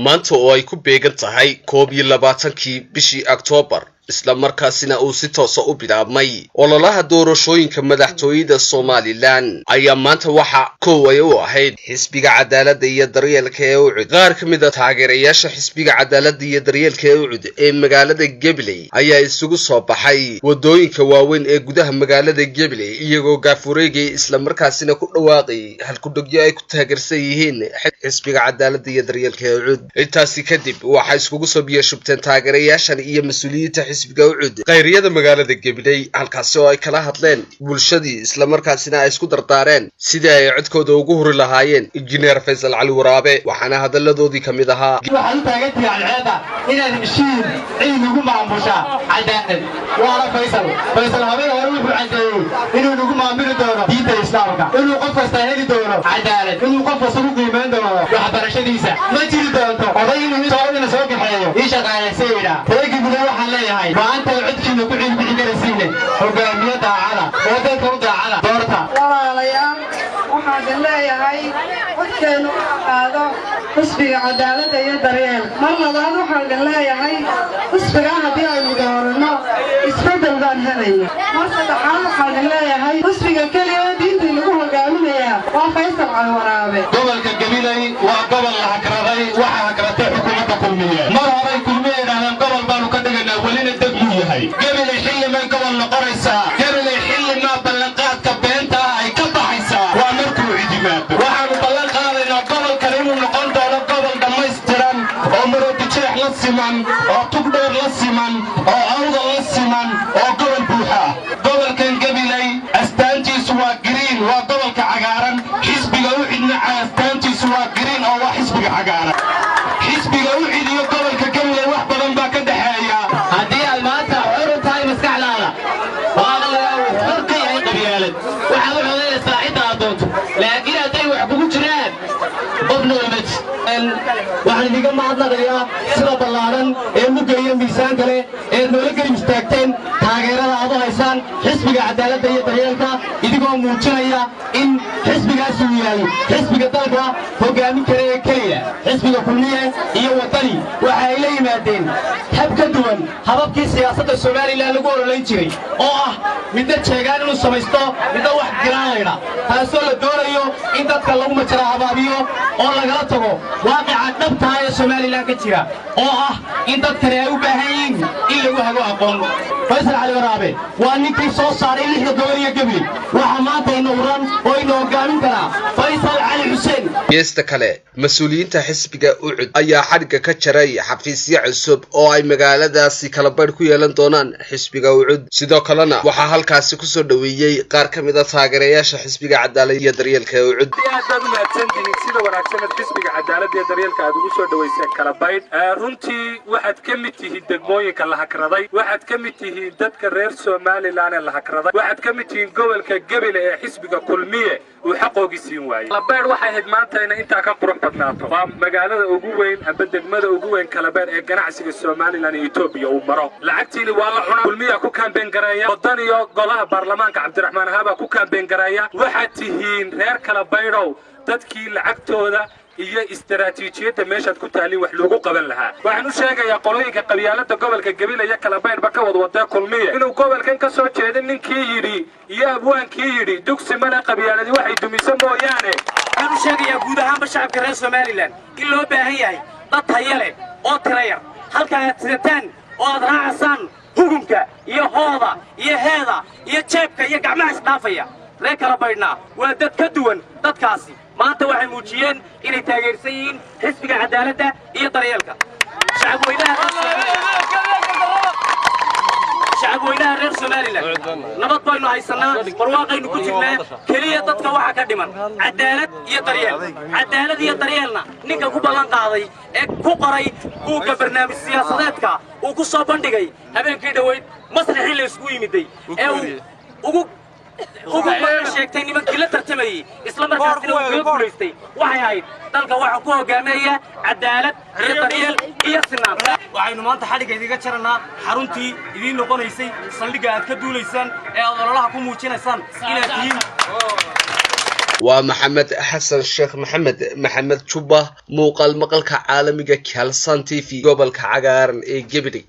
maanta oo ay ku beegan tahay 21 bishii October isla markaasina uu si toos ah u bilaabmay ololaha doorashooyinka madaxtooyada Somaliland ayaa maanta waxa ay u ahayd xisbiga cadaaladda iyo daryeelka ee Ucid. qaar ka mid ah taageerayaasha xisbiga cadaaladda iyo daryeelka ee Ucid ee magaalada Gabiley ayaa isugu soo baxay wadooyinka waaweyn ee gudaha magaalada Gabiley iyagoo gaafureegay isla markaasina ku dhawaaqay halkudhigyo ay ku taageersan yihiin xisbiga cadaaladda iyo daryeelka ee Ucid. intaasi kadib waxa iskugu soo biyashubteen taageerayaashan iyo mas'uuliyiinta xisbiga Ucid qayriyada magaalada Gabiley halkaas oo ay kala hadleen bulshadii isla markaasina ay isku dardaareen sidii ay codkooda ugu huri lahaayeen injineer Faysal Cali Waraabe waxaana hadaladoodii kamid ahaa waxaan taageertay alceeda inaan mishiin ciid ugu maamusha cadaalad wala Faysal habeen hore wuxuu cadeeyay inuu ugu maamuli doono diinta islaamka inuu qof kasta heli doono cadaalad inuu qof kasta u qiimeyn doono waxbarashadiisa ma jiri doonto oday inuu soo gaxeeyo shaqaaleysiina Gabiley waxaan leeyahay maanta codkiina ku ciid karaysiine hogaamiyada daacada waddanka u daacada doorta walaalayaal waxaan leeyahay codkeenu qaado xisbiga cadaaladda iyo daryeel mar labaad waxaan leeyahay xisbiga haddii aynu doorano isbedel baan helayna mar saddexaad waxaan leeyahay xisbiga kaliya diinta lagu hogaaminaya waa Faysal Cali Waraabe gobolka Gabiley waa gobol la hakraday waxa hakratay xukuumadda kulmiye mar hore kulmiye inaan gobol baan ka dhiganaa walina dad u yahay Gabiley xilli ma gobol noqonaysa Gabiley xilli ma ballanqaadka beenta ay ka baxaysa waa markuu cidimaad waxaan ballan qaadaynaa gobol kale inuu noqon doono gobol dhammaystiran oo maroodijeex la siman oo tugdheer la siman oo awda la siman oo gobol buuxa gobolkan Gabiley astaantiisu waa green waa gobolka cagaaran xisbiga Ucidna astaantiisu waa green oo waa xisbiga cagaaran xisbiga Ucid iyo gobolka Gabiley wax badan baa ka dhaxeeya hadii ay maanta ururtahay maskaxdaada farqi ay qabyaalad waxa uu leeyahay cidda doonto laakiin haday wax kugu jiraan qofnimad waxaan idiga mahadnaqayaa sida ballaaran ee mugaya miisaan kale ee noola gelin istaagteen taageerada aad u haysaan xisbiga cadaaladda iyo daryeelka idigoo muujinaya in xisbigaas uu yahay xisbiga dalka hogaamin kara ee kaliya xisbiga kulmiye iyo wadani waxa ay la yimaadeen hab ka duwan hababkii siyaasadda Soomaaliland lagu ololeyn jiray oo ah midda jeegaan inuu samaysto midda wax giraanayna taasoo la doonayo in dadka lagu majara habaabiyo oo lagala tago waaqica dhabta ah ee Soomaaliland ka jira oo ah in dadka ay u baahan yihiin in lagu hago aqoon Faysal Cali Waraabe waa ninkii soo saaray lixda gobol iyo Gabiley waxa maanta inoo waran oo inoo hogaamin kara Faysal Cali Xuseen geesta kale mas'uuliyiinta xisbiga Ucid ayaa xadhiga ka jaray xafiisyo cusub oo ay magaaladaasi kala badh ku yeelan doonaan xisbiga Ucid sidoo kalena waxa halkaasi ku soo dhaweeyay qaar ka mid ah taageerayaasha xisbiga cadaaladda iyo daryeelka ee Ucid aad mahadsantihiin sida wanaagsan xisbiga cadaaladda iyo daryeelka aad ugu soo dhaweyseen kala badh runtii waxaad ka mid tihiin degmooyinka la hakraday waxaad ka mid tihiin dadka reer Somaliland ee la hakraday waxaad ka mid tihiin gobolka Gabiley ee xisbiga kulmiye uu xaqoogiisiin waayay kala badh waxay ahayd maanta inta ka qurux badnaato waa magaalada ugu weyn aba degmada ugu weyn kala badh ee ganacsiga Somaliland iyo Ethiopia uu maro lacagtiina waa la cunaa kulmiye ku kaambeen gareeya wadan iyo golaha baarlamaanka Cabdiraxmaan Haba ku kaambeen gareeya waxaad tihiin reer kala badhow dadkii lacagtooda iyo istaraatiijiyada meesha ku taalin wax lagu qaban lahaa waxaan u sheegayaa qolooyinka qabyaalada gobolka Gabiley iyo kala badh ba ka wada kulmiye inuu gobolkan ka soo jeedin ninkii yiri iyo abwaankii yiri dugsi mala qabyaaladi waxay dumisan mooyaane waxaan u sheegayaa guud ahaan shacabka reer Somaliland in loo baahan yahay dad tayo leh oo tirayar halka aad sidataan oo aad raacsan hugunka iyo hooda iyo heeda iyo jeebka iyo gacmaha isdhaafaya reer kala badhna waa dad ka duwan dadkaasi maanta waxay muujiyeen inay taageersan yihiin xisbiga cadaaladda iyo daryeelka shacabweynaha reer Somaliland nabad baynu haysanaa barwaaqaynu ku jirnaa kaliya dadka waxa ka dhiman cadaalad iyo daryeelna ninka ku ballan qaaday ee ku qoray buugga barnaamij siyaasadeedka uu ku soo bandhigay habeenkii dhaweyd masraxii la isku yimiday ee ugu sheegtay nimankii la tartamayay isla markaasina uu guuleystay waxay ahayd dalka waxa ku hogaaminaya cadaalad iyo daryeel iyo sinaan waxaynu maanta xadhiga idiga jaranaa xaruntii idin noqonaysay saldhiga aad ka duuleysaan ee ololaha ku muujinaysaan inaad tihiin ومحمد حسن الشيخ محمد شوبة موقع المقال كعالمي كالسان تي في قبل كعجارن Gabiley.